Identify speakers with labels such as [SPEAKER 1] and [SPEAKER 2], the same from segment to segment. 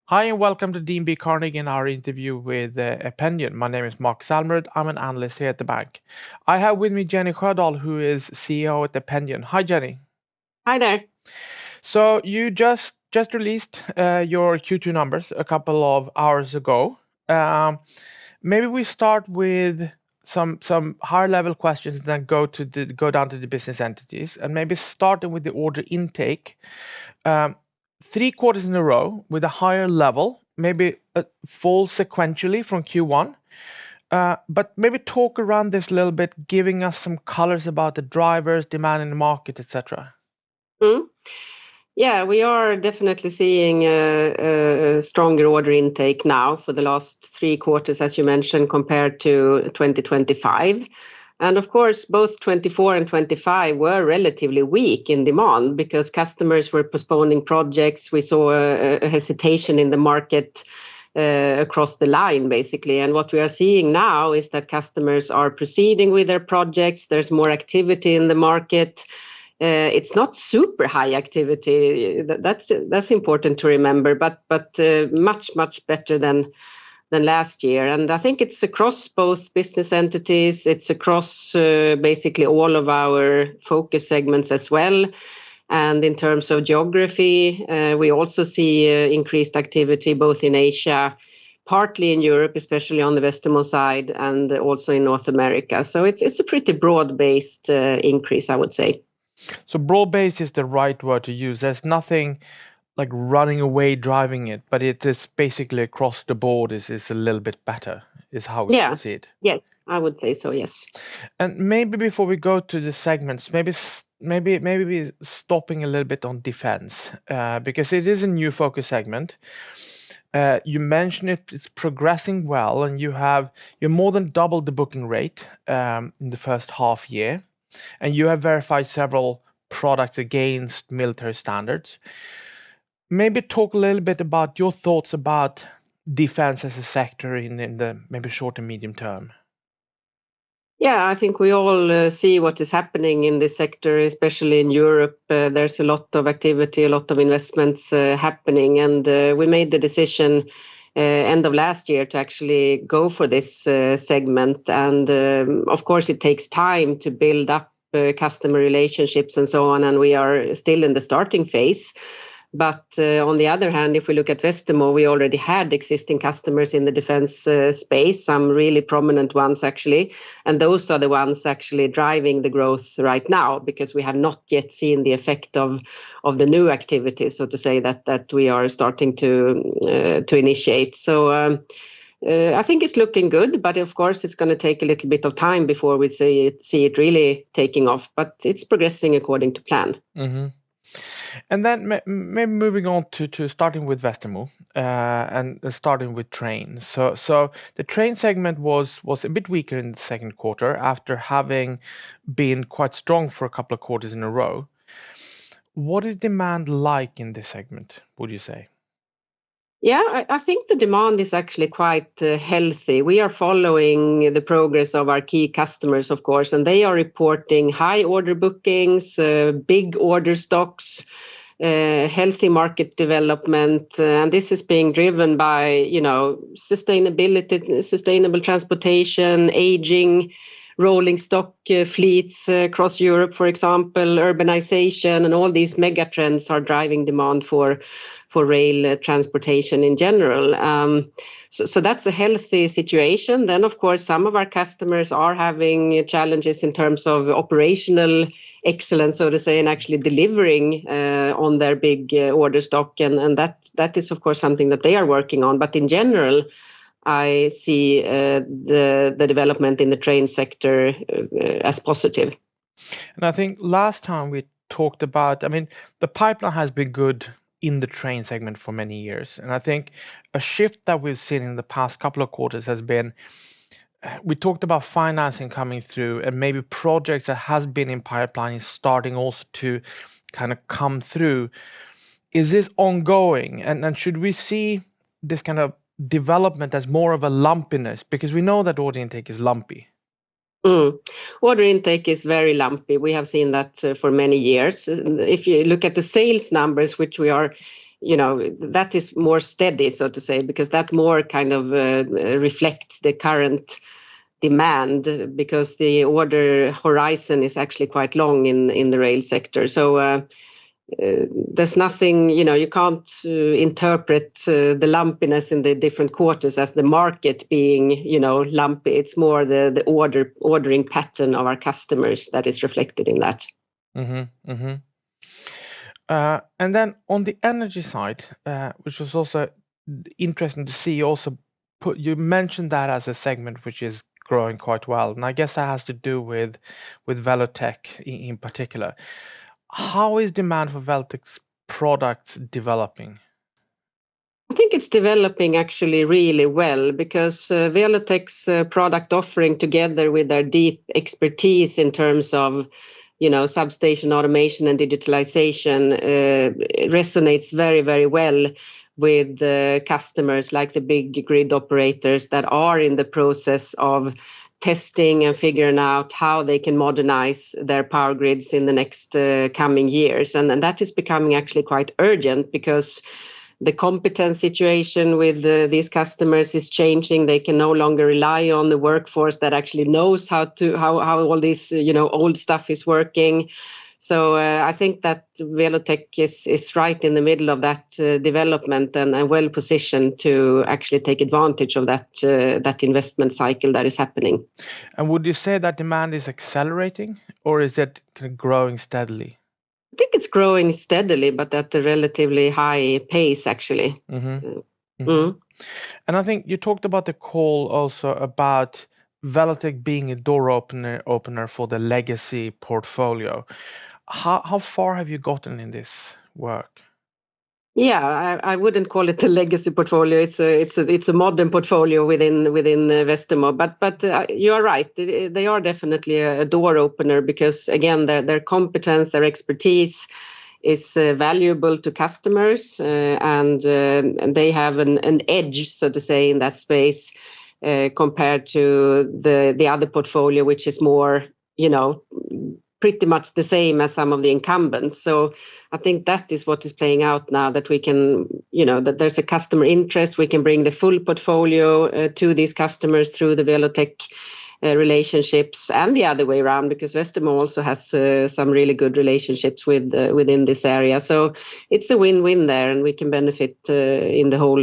[SPEAKER 1] Hi and welcome to DNB Carnegie and our interview with Ependion. My name is Markus Almerud. I'm an analyst here at the bank. I have with me Jenny Sjödahl, who is CEO at Ependion. Hi, Jenny.
[SPEAKER 2] Hi there.
[SPEAKER 1] So you just released your Q2 numbers a couple of hours ago. Maybe we start with some higher level questions, and then go down to the business entities, and maybe starting with the order intake. 3 quarters in a row with a higher level, maybe fall sequentially from Q1. But maybe talk around this a little bit, giving us some colors about the drivers, demand in the market, etc.
[SPEAKER 2] Yeah, we are definitely seeing a stronger order intake now for the last 3 quarters, as you mentioned, compared to 2025. And of course, both 24 and 25 were relatively weak in demand because customers were postponing projects. We saw a hesitation in the market across the line, basically. And what we are seeing now is that customers are proceeding with their projects. There's more activity in the market. It's not super high activity. That's important to remember, but much better than last year. And I think it's across both business entities. It's across basically all of our focus segments as well. And in terms of geography, we also see increased activity both in Asia, partly in Europe, especially on the Westermo side, and also in North America. So it's a pretty broad-based increase, I would say.
[SPEAKER 1] So broad-based is the right word to use. There's nothing like running away driving it, but it is basically across the board is a little bit better, is how we should see it.
[SPEAKER 2] Yeah, I would say so, yes.
[SPEAKER 1] And maybe before we go to the segments, maybe stopping a little bit on defense, because it is a new focus segment. You mentioned it's progressing well, and you more than doubled the booking rate in the first half year, and you have verified several products against military standards. Maybe talk a little bit about your thoughts about defense as a sector in the maybe short and medium term.
[SPEAKER 2] Yeah, I think we all see what is happening in this sector, especially in Europe. There's a lot of activity, a lot of investments happening, and we made the decision end of last year to actually go for this segment. And of course, it takes time to build up customer relationships and so on, and we are still in the starting phase. But on the other hand, if we look at Westermo, we already had existing customers in the defense space, some really prominent ones actually. And those are the ones actually driving the growth right now, because we have not yet seen the effect of the new activities, so to say, that we are starting to initiate. So I think it's looking good, but of course it's going to take a little bit of time before we see it really taking off. But it's progressing according to plan.
[SPEAKER 1] Mm-hmm. And then maybe moving on to starting with Westermo and starting with train. So the train segment was a bit weaker in the second quarter after having been quite strong for a couple of quarters in a row. What is demand like in this segment, would you say?
[SPEAKER 2] Yeah, I think the demand is actually quite healthy. We are following the progress of our key customers, of course, and they are reporting high order bookings, big order stocks, healthy market development. And this is being driven by, sustainability, sustainable transportation, aging, rolling stock fleets across Europe, for example, urbanization, and all these mega trends are driving demand for rail transportation in general. So that's a healthy situation. Then, of course, some of our customers are having challenges in terms of operational excellence, so to say, and actually delivering on their big order stock. And that is, of course, something that they are working on. But in general, I see the development in the train sector as positive.
[SPEAKER 1] And I think last time we talked about, the pipeline has been good in the train segment for many years. And I think a shift that we've seen in the past couple of quarters has been, we talked about financing coming through, and maybe projects that has been in pipeline is starting also to kind of come through. Is this ongoing? And should we see this kind of development as more of a lumpiness? Because we know that order intake is lumpy.
[SPEAKER 2] Order intake is very lumpy. We have seen that for many years. If you look at the sales numbers, which we are that is more steady, so to say, because that more kind of reflects the current demand, because the order horizon is actually quite long in the rail sector. So there's nothing, you can't interpret the lumpiness in the different quarters as the market being, lumpy. It's more the ordering pattern of our customers that is reflected in that.
[SPEAKER 1] Mm-hmm, mm-hmm. And then on the energy side, which was also interesting to see, you mentioned that as a segment which is growing quite well, and I guess that has to do with Welotec in particular. How is demand for Welotec's products developing?
[SPEAKER 2] I think it's developing actually really well, because Welotec's product offering, together with their deep expertise in terms of substation automation and digitalization, resonates very, very well with customers like the big grid operators that are in the process of testing and figuring out how they can modernize their power grids in the next coming years. And that is becoming actually quite urgent, because the competence situation with these customers is changing. They can no longer rely on the workforce that actually knows how all this old stuff is working. So I think that Welotec is right in the middle of that development, and well positioned to actually take advantage of that investment cycle that is happening.
[SPEAKER 1] And would you say that demand is accelerating, or is it kind of growing steadily?
[SPEAKER 2] I think it's growing steadily, but at a relatively high pace, actually.
[SPEAKER 1] Mm-hmm. Mm-hmm. And I think you talked about the call also about Welotec being a door opener for the legacy portfolio. How far have you gotten in this work?
[SPEAKER 2] Yeah, I wouldn't call it a legacy portfolio. It's a modern portfolio within Westermo. But you are right. They are definitely a door opener, because again, their competence, their expertise is valuable to customers, and they have an edge, so to say, in that space compared to the other portfolio, which is more, pretty much the same as some of the incumbents. So I think that is what is playing out now, that we can, that there's a customer interest. We can bring the full portfolio to these customers through the Welotec relationships, and the other way around, because Westermo also has some really good relationships within this area. So it's a win-win there, and we can benefit in the whole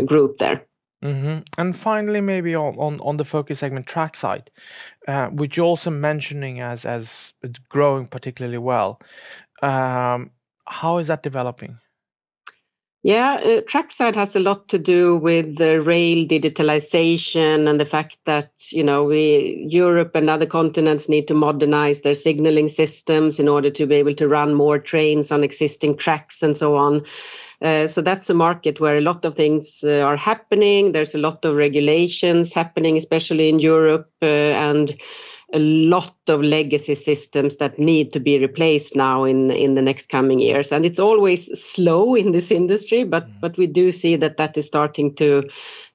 [SPEAKER 2] group there.
[SPEAKER 1] Mm-hmm. And finally, maybe on the focus segment trackside, which you're also mentioning as it's growing particularly well. How is that developing?
[SPEAKER 2] Yeah, trackside has a lot to do with the rail digitalization, and the fact that Europe and other continents need to modernize their signaling systems in order to be able to run more trains on existing tracks and so on. So that's a market where a lot of things are happening. There's a lot of regulations happening, especially in Europe, and a lot of legacy systems that need to be replaced now in the next coming years. And it's always slow in this industry, but we do see that is starting to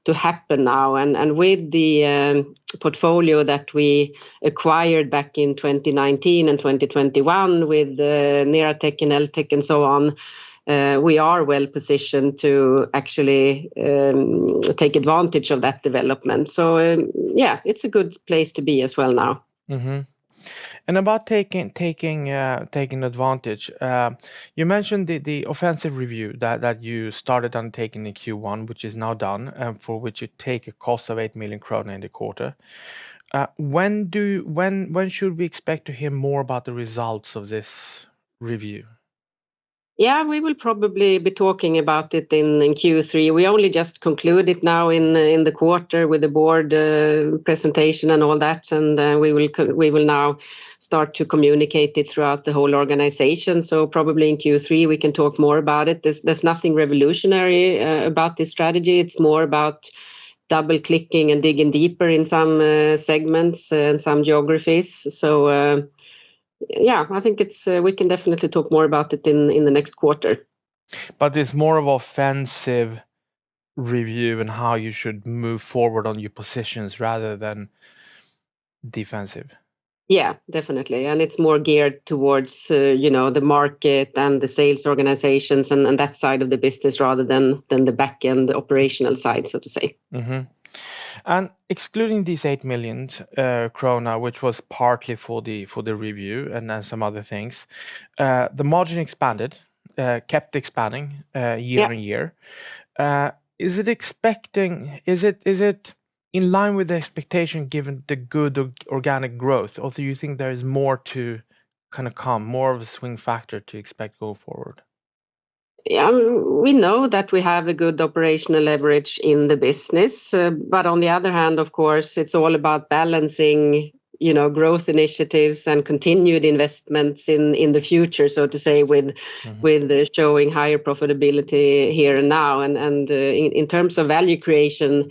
[SPEAKER 2] happen now. And with the portfolio that we acquired back in 2019 and 2021 with Neratec and Eltec and so on, we are well positioned to actually take advantage of that development. So yeah, it's a good place to be as well now.
[SPEAKER 1] Mm-hmm. And about taking advantage, you mentioned the offensive review that you started undertaking in Q1, which is now done, and for which you take a cost of 8 million krona in the quarter. When should we expect to hear more about the results of this review?
[SPEAKER 2] Yeah, we will probably be talking about it in Q3. We only just concluded now in the quarter with the board presentation and all that, and we will now start to communicate it throughout the whole organization. So probably in Q3 we can talk more about it. There's nothing revolutionary about this strategy. It's more about double clicking and digging deeper in some segments and some geographies. So yeah, I think we can definitely talk more about it in the next quarter.
[SPEAKER 1] But it's more of offensive review and how you should move forward on your positions rather than defensive.
[SPEAKER 2] Yeah, definitely. And it's more geared towards, the market and the sales organizations and that side of the business rather than the back end operational side, so to say.
[SPEAKER 1] Mm-hmm. And excluding these 8 million krona, which was partly for the review and then some other things, the margin expanded, kept expanding year on year. Is it in line with the expectation given the good organic growth, or do you think there is more to kind of come, more of a swing factor to expect going forward?
[SPEAKER 2] Yeah, we know that we have a good operational leverage in the business, but on the other hand, of course, it's all about balancing, growth initiatives and continued investments in the future, so to say, with showing higher profitability here and now. And in terms of value creation,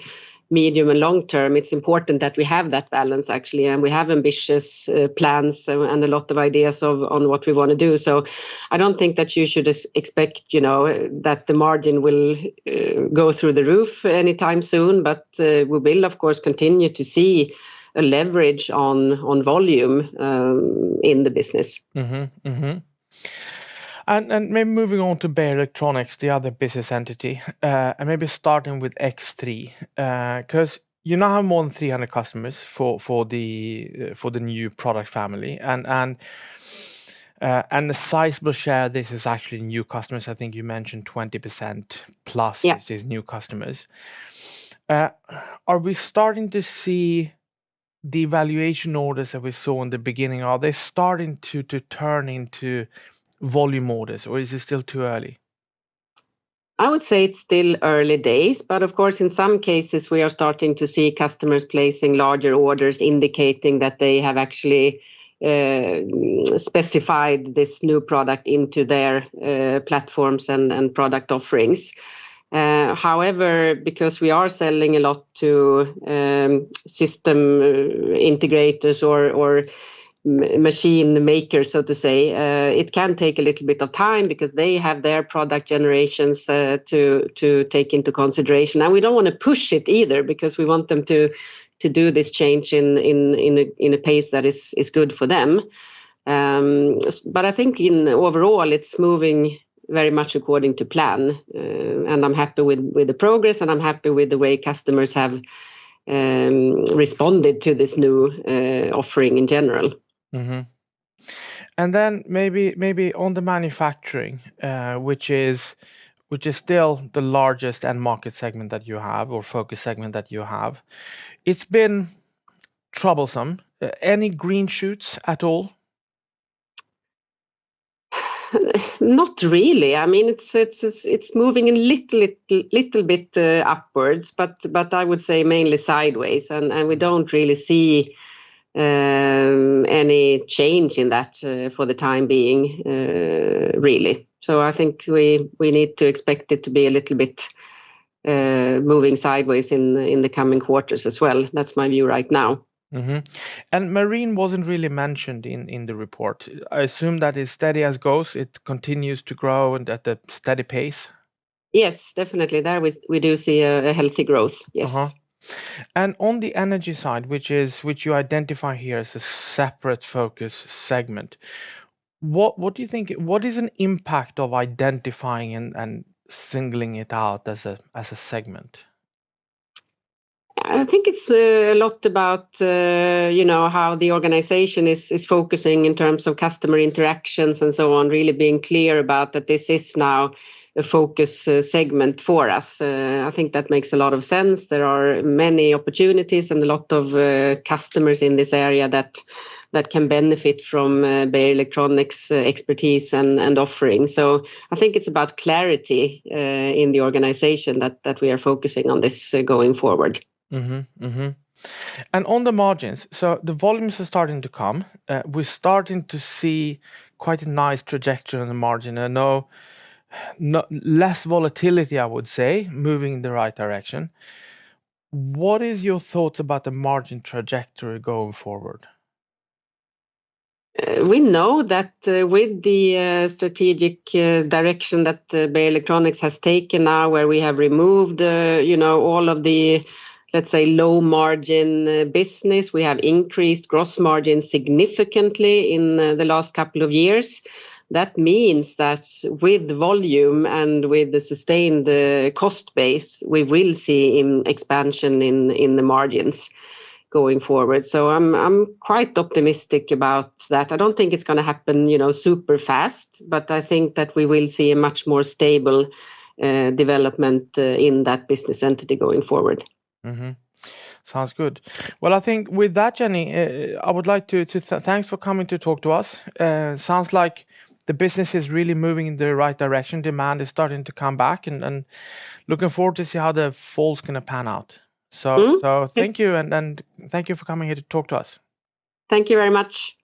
[SPEAKER 2] medium and long term, it's important that we have that balance actually, and we have ambitious plans and a lot of ideas on what we want to do. So I don't think that you should expect, that the margin will go through the roof anytime soon, but we will of course continue to see a leverage on volume in the business.
[SPEAKER 1] Mm-hmm, mm-hmm. And maybe moving on to Beijer Electronics, the other business entity, and maybe starting with X3, because you now have more than 300 customers for the new product family, and a sizable share of this is actually new customers. I think you mentioned 20% plus is new customers. Are we starting to see the evaluation orders that we saw in the beginning? Are they starting to turn into volume orders, or is it still too early?
[SPEAKER 2] I would say it's still early days, but of course, in some cases, we are starting to see customers placing larger orders, indicating that they have actually specified this new product into their platforms and product offerings. However, because we are selling a lot to system integrators or machine makers, so to say, it can take a little bit of time because they have their product generations to take into consideration, and we don't want to push it either because we want them to do this change in a pace that is good for them. But I think overall it's moving very much according to plan, and I'm happy with the progress, and I'm happy with the way customers have responded to this new offering in general.
[SPEAKER 1] Mm-hmm. And then maybe on the manufacturing, which is still the largest end market segment that you have, or focus segment that you have, it's been troublesome. Any green shoots at all?
[SPEAKER 2] Not really. I mean, it's moving a little bit upwards, but I would say mainly sideways, and we don't really see any change in that for the time being, really. So I think we need to expect it to be a little bit moving sideways in the coming quarters as well. That's my view right now.
[SPEAKER 1] Mm-hmm. And marine wasn't really mentioned in the report. I assume that is steady as goes. It continues to grow and at a steady pace.
[SPEAKER 2] Yes, definitely. There we do see a healthy growth. Yes.
[SPEAKER 1] Uh-huh. And on the energy side, which you identify here as a separate focus segment, what do you think? What is an impact of identifying and singling it out as a segment?
[SPEAKER 2] I think it's a lot about how the organization is focusing in terms of customer interactions and so on. Really being clear about that this is now a focus segment for us. I think that makes a lot of sense. There are many opportunities and a lot of customers in this area that can benefit from Beijer Electronics expertise and offering. So I think it's about clarity in the organization that we are focusing on this going forward.
[SPEAKER 1] Mm-hmm, mm-hmm. And on the margins, so the volumes are starting to come. We're starting to see quite a nice trajectory on the margin. I know less volatility, I would say, moving in the right direction. What is your thoughts about the margin trajectory going forward?
[SPEAKER 2] We know that with the strategic direction that Beijer Electronics has taken now, where we have removed, all of the let's say, low margin business. We have increased gross margin significantly in the last couple of years. That means that with volume and with the sustained cost base, we will see expansion in the margins going forward. So I'm quite optimistic about that. I don't think it's going to happen, super fast, but I think that we will see a much more stable development in that business entity going forward.
[SPEAKER 1] Mm-hmm. Sounds good. Well, I think with that, Jenny, I would like to thanks for coming to talk to us. Sounds like the business is really moving in the right direction. Demand is starting to come back, and looking forward to see how the fall's going to pan out. So thank you, and thank you for coming here to talk to us.
[SPEAKER 2] Thank you very much.